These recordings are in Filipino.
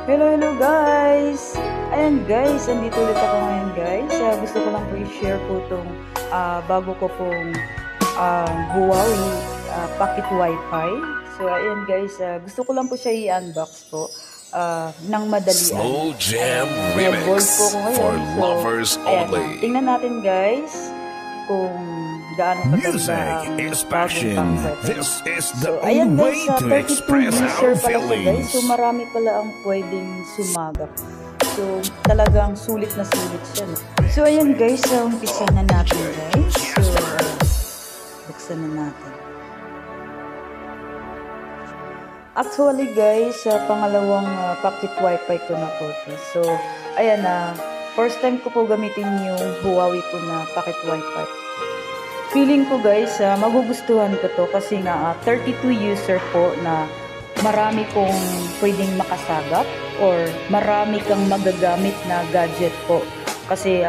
Hello guys! Ayan guys, andito ulit ako ngayon guys. Gusto ko lang po i-share po itong bago ko pong Huawei Pocket Wi-Fi. So ayan guys, gusto ko lang po siya i-unbox po ng madalian. Slow Jam Remix for lovers only. Tingnan natin guys kung gaano Music is passion. This is the ayan way guys, to 32 express user our pala siya guys. feelings. So marami pala ang pwedeng sumagap. So talagang sulit na sulit siya. No? So ayan guys, umpisa na natin guys. So buksan na natin. Actually guys, pangalawang pocket wifi ko na po. So ayan first time ko po gamitin yung Huawei po na pocket wifi. Feeling ko guys, magugustuhan ko to kasi nga 32 user po na marami pong pwedeng makasagap or marami kang magagamit na gadget po. Kasi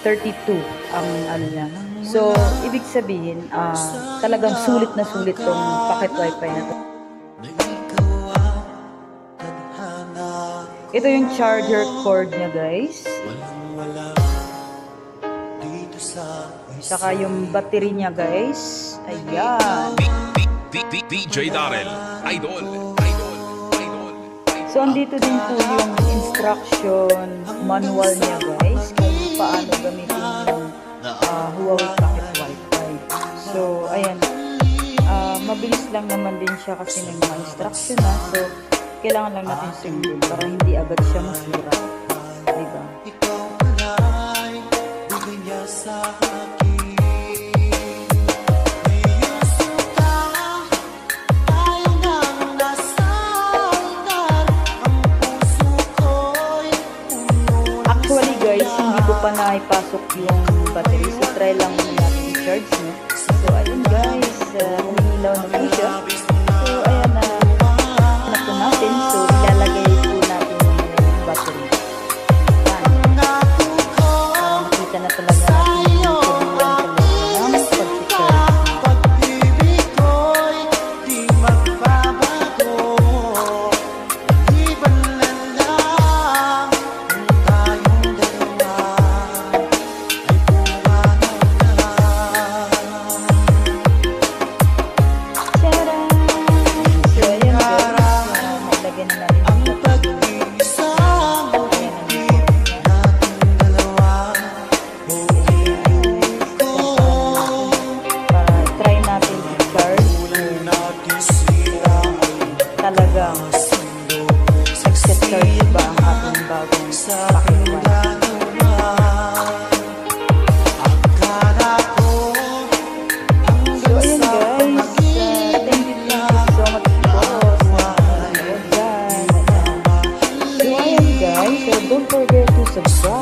32 ang ano niya. So, ibig sabihin, talagang sulit na sulit tong pocket wifi na to. Ito yung charger cord niya guys. Saka yung battery niya guys. Ayan. DJ Darrell, idol. So andito din po yung instruction manual niya guys. Kung paano gamitin yung Huawei Pocket Wi-Fi. So ayan. Mabilis lang naman din siya kasi may mga instruction na. So kailangan lang natin sundin para hindi agad siya masira. Diba? Actually guys, hindi ko pa naipasok yung battery. So try lang muna natin i-charge no? So ayun guys, umiilaw na po siya. So ayan na po natin. So ilalagay po natin yung battery. Ayan. Makita na talaga natin yung kabuuan talaga ng pag-charge. Talagang nag-charge ba ang ating bagong pocket wifi? So ayun guys, thank you so much po sa nanonood dyan. So ayun guys, so don't forget to subscribe.